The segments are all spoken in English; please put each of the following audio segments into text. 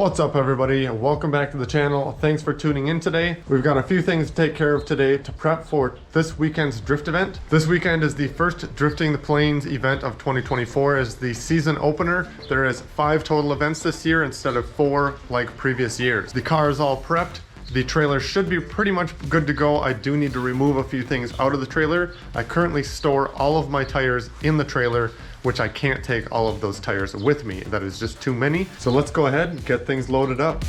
What's up everybody? Welcome back to the channel. Thanks for tuning in today. We've got a few things to take care of today to prep for this weekend's drift event. This weekend is the first Drifting the Plains event of 2024 as the season opener. There is 5 total events this year instead of 4 like previous years. The car is all prepped. The trailer should be pretty much good to go. I do need to remove a few things out of the trailer. I currently store all of my tires in the trailer, which I can't take all of those tires with me. That is just too many. So let's go ahead and get things loaded up.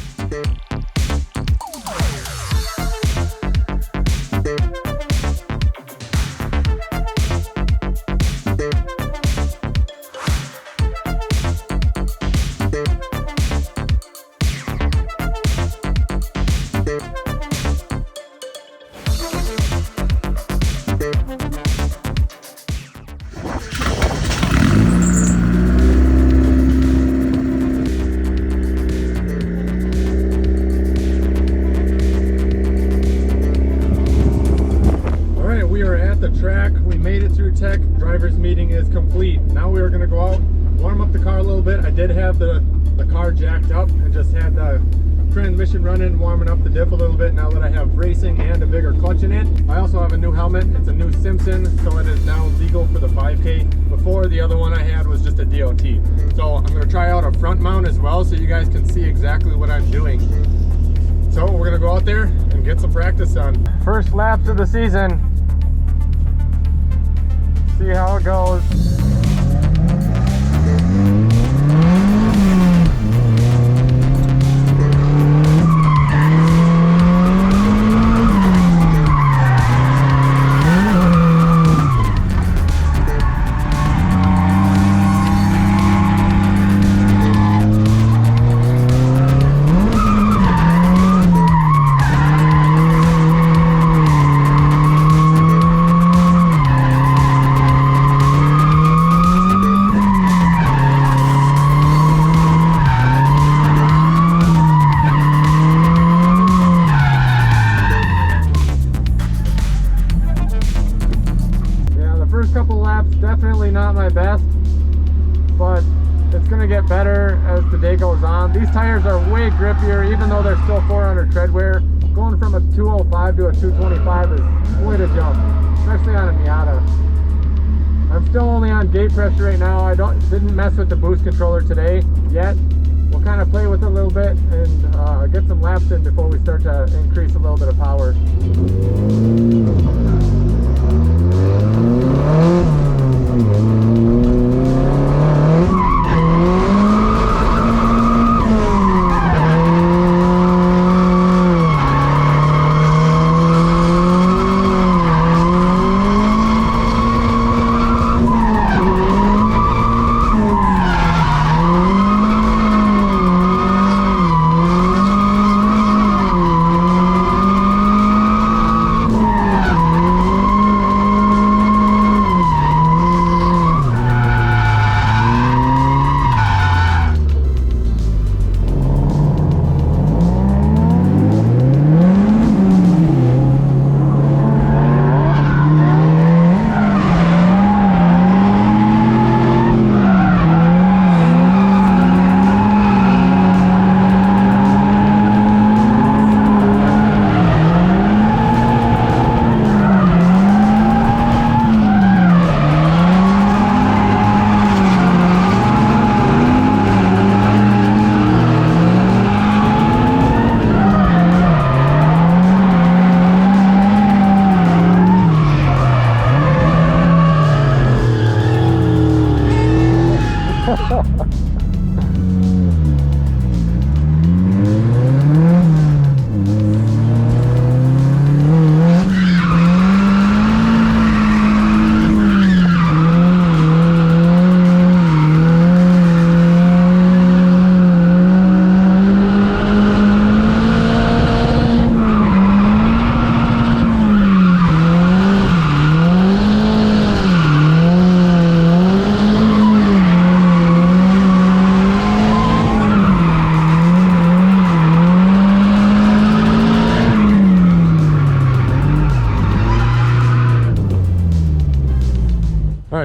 Track. We made it through tech. Driver's meeting is complete. Now we are going to go out, warm up the car a little bit. I did have the car jacked up and just had the transmission running, warming up the diff a little bit now that I have racing and a bigger clutch in it. I also have a new helmet. It's a new Simpson, so it is now legal for the 5K. Before, the other one I had was just a DOT. So I'm going to try out a front mount as well so you guys can see exactly what I'm doing. So we're going to go out there and get some practice done. First laps of the season. See how it goes. Definitely not my best, but it's going to get better as the day goes on. These tires are way grippier, even though they're still 400 tread wear. Going from a 205 to a 225 is quite a jump, especially on a Miata. I'm still only on gate pressure right now. I didn't mess with the boost controller today yet. We'll kind of play with it a little bit and get some laps in before we start to increase a little bit of power.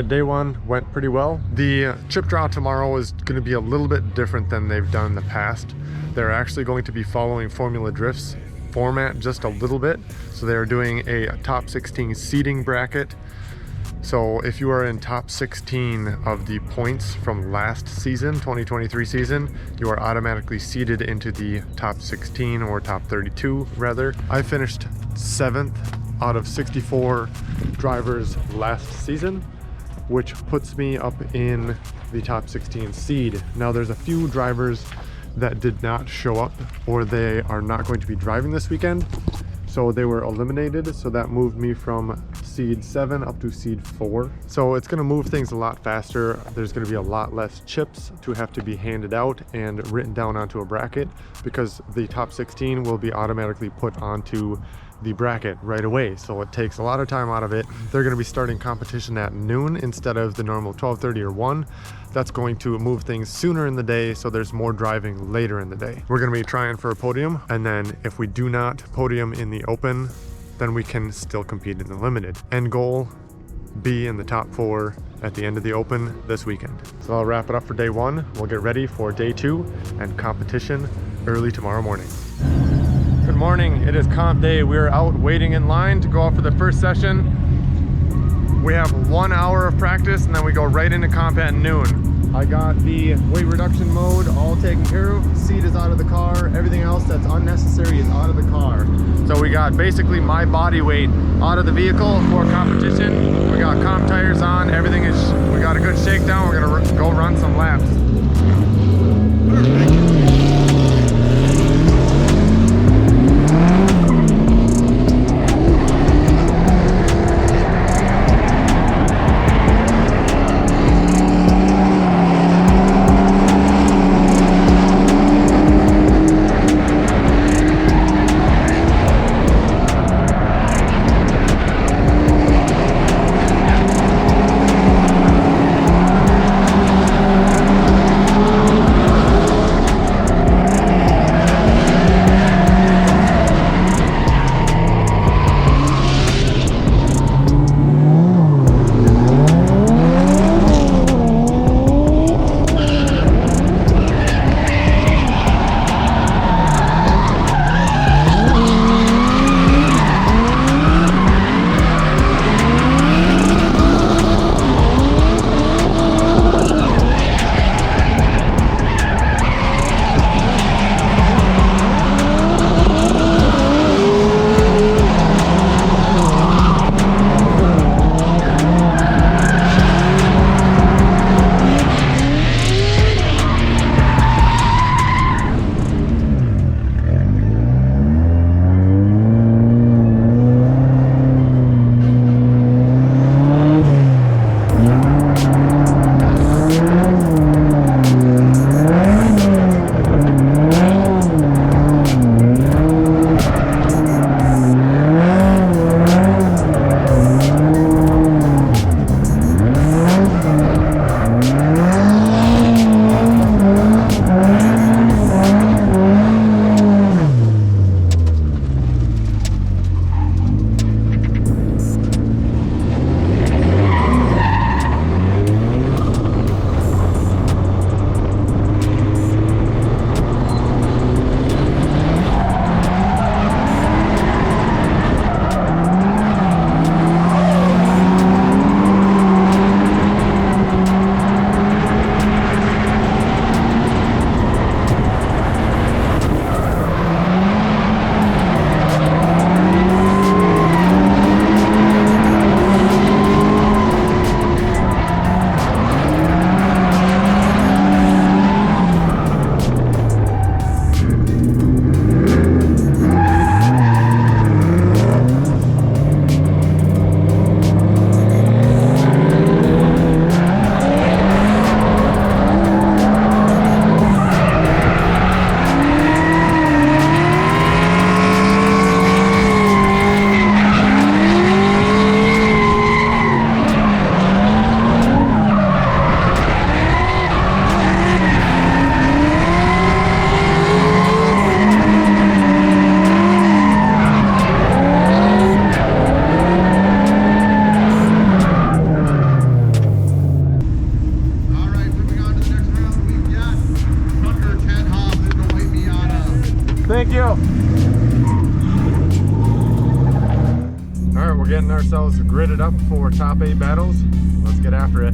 day one went pretty well. The chip draw tomorrow is going to be a little bit different than they've done in the past. They're actually going to be following Formula Drift's format just a little bit. So they're doing a top 16 seeding bracket. So if you are in top 16 of the points from last season, 2023 season, you are automatically seeded into the top 16 or top 32 rather. I finished 7th out of 64 drivers last season, which puts me up in the top 16 seed. Now there's a few drivers that did not show up, or they are not going to be driving this weekend. So they were eliminated, so that moved me from seed 7 up to seed 4. So it's gonna move things a lot faster. There's gonna be a lot less chips to have to be handed out and written down onto a bracket, because the top 16 will be automatically put onto the bracket right away. So it takes a lot of time out of it. They're gonna be starting competition at noon instead of the normal 12:30 or 1. That's going to move things sooner in the day, so there's more driving later in the day. We're gonna be trying for a podium, and then if we do not podium in the open, then we can still compete in the limited. End goal, be in the top 4 at the end of the open this weekend. So I'll wrap it up for day 1. We'll get ready for day 2 and competition early tomorrow morning. Good morning, it is comp day. We're out waiting in line to go out for the first session. We have 1 hour of practice and then we go right into comp at noon. I got the weight reduction mode all taken care of. Seat is out of the car. Everything else that's unnecessary is out of the car. So we got basically my body weight out of the vehicle for competition. We got comp tires on. Everything is, we got a good shakedown. We're gonna go run some laps. Thank you. All right, we're getting ourselves gridded up for top 8 battles. Let's get after it.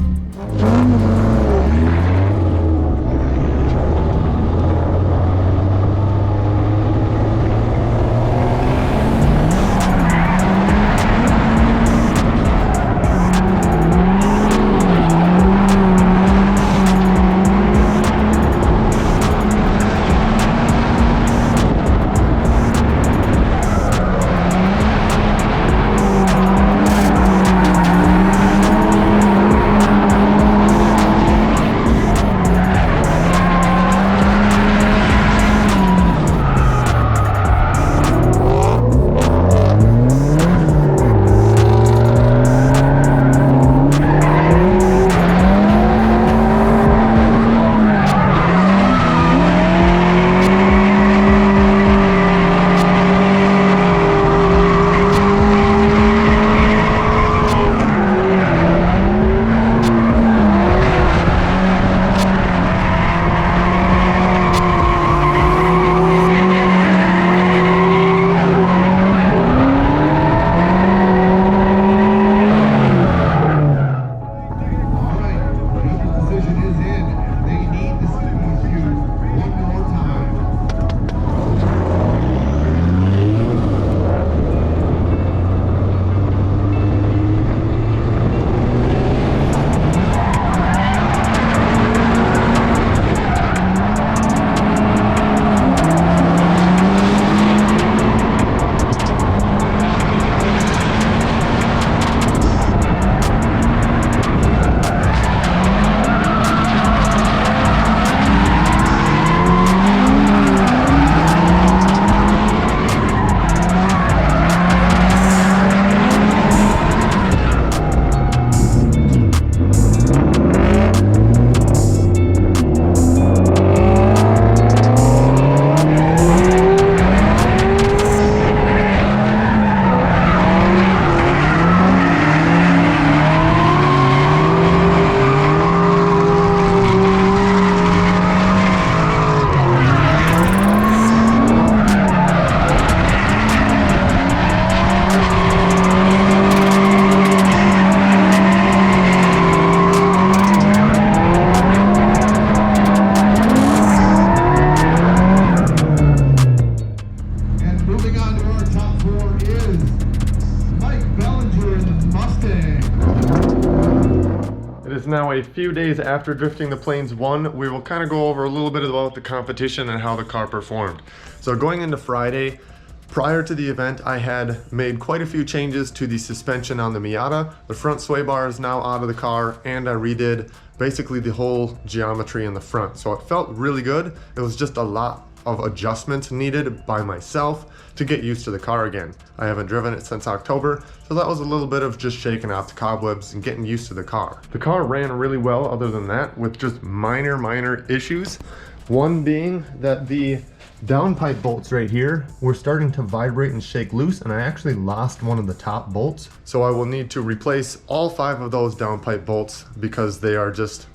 Now a few days after Drifting the Plains 1, we will kind of go over a little bit about the competition and how the car performed. So going into Friday, prior to the event, I had made quite a few changes to the suspension on the Miata. The front sway bar is now out of the car, and I redid basically the whole geometry in the front. So it felt really good. It was just a lot of adjustments needed by myself to get used to the car again. I haven't driven it since October, so that was a little bit of just shaking off the cobwebs and getting used to the car. The car ran really well other than that, with just minor issues. One being that the downpipe bolts right here were starting to vibrate and shake loose, and I actually lost one of the top bolts. So I will need to replace all 5 of those downpipe bolts because they are just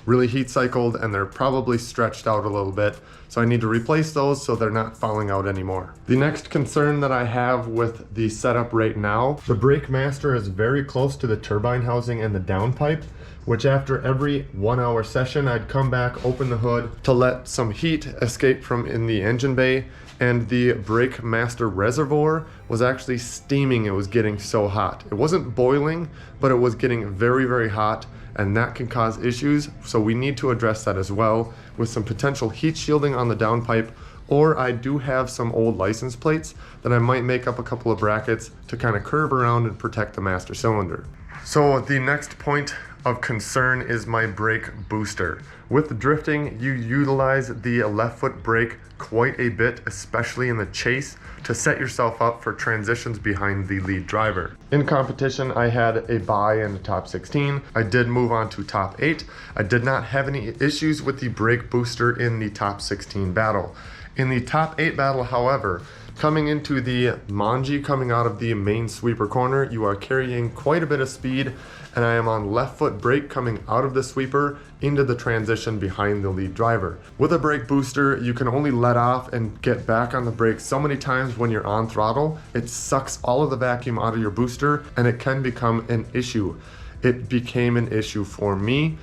really heat cycled and they're probably stretched out a little bit. So I need to replace those so they're not falling out anymore. The next concern that I have with the setup right now, the brake master is very close to the turbine housing and the downpipe, which after every 1 hour session, I'd come back, open the hood to let some heat escape from in the engine bay, and the brake master reservoir was actually steaming. It was getting so hot. It wasn't boiling, but it was getting very hot, and that can cause issues. So we need to address that as well with some potential heat shielding on the downpipe, or I do have some old license plates that I might make up a couple of brackets to kind of curve around and protect the master cylinder. So the next point of concern is my brake booster. With drifting, you utilize the left foot brake quite a bit, especially in the chase, to set yourself up for transitions behind the lead driver. In competition, I had a bye in the top 16. I did move on to top 8. I did not have any issues with the brake booster in the top 16 battle. In the top 8 battle, however, Coming into the Manji, coming out of the main sweeper corner, you are carrying quite a bit of speed, and I am on left foot brake coming out of the sweeper into the transition behind the lead driver. With a brake booster, you can only let off and get back on the brake so many times when you're on throttle. It sucks all of the vacuum out of your booster, and it can become an issue. It became an issue for me.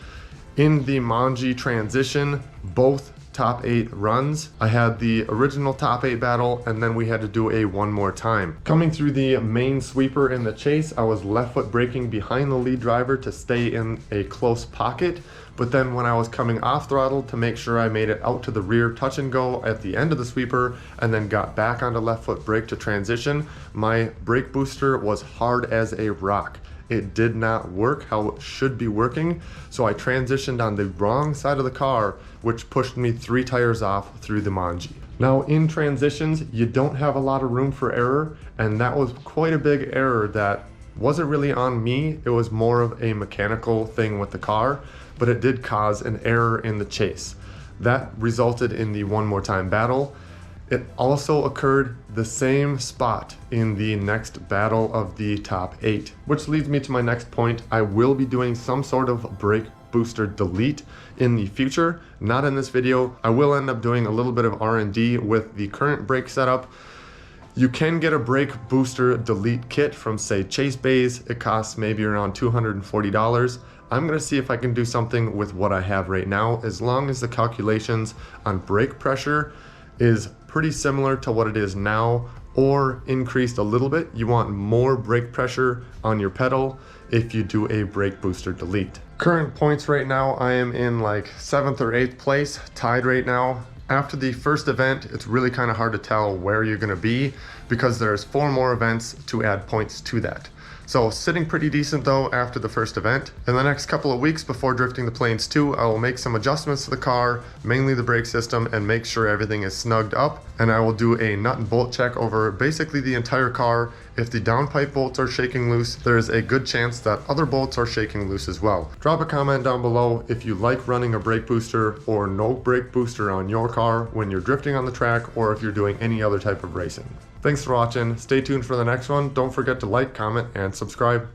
In the Manji transition, both top 8 runs, I had the original top 8 battle, and then we had to do a one more time. Coming through the main sweeper in the chase, I was left foot braking behind the lead driver to stay in a close pocket, but then when I was coming off throttle to make sure I made it out to the rear touch and go at the end of the sweeper, and then got back onto left foot brake to transition, my brake booster was hard as a rock. It did not work how it should be working, so I transitioned on the wrong side of the car, which pushed me 3 tires off through the Manji. Now in transitions, you don't have a lot of room for error, and that was quite a big error that wasn't really on me. It was more of a mechanical thing with the car, but it did cause an error in the chase. That resulted in the one more time battle. It also occurred the same spot in the next battle of the top 8, which leads me to my next point. I will be doing some sort of brake booster delete in the future, not in this video. I will end up doing a little bit of R&D with the current brake setup. You can get a brake booster delete kit from, say, Chase Bays. It costs maybe around $240. I'm gonna see if I can do something with what I have right now, as long as the calculations on brake pressure is pretty similar to what it is now, or increased a little bit. You want more brake pressure on your pedal if you do a brake booster delete. Current points right now, I am in like 7th or 8th place, tied right now. After the first event, it's really kind of hard to tell where you're gonna be because there's 4 more events to add points to that. So sitting pretty decent though after the first event. In the next couple of weeks before drifting the plains 2, I will make some adjustments to the car, mainly the brake system, and make sure everything is snugged up. And I will do a nut and bolt check over basically the entire car. If the downpipe bolts are shaking loose, there is a good chance that other bolts are shaking loose as well. Drop a comment down below if you like running a brake booster or no brake booster on your car when you're drifting on the track, or if you're doing any other type of racing. Thanks for watching. Stay tuned for the next one. Don't forget to like, comment, and subscribe.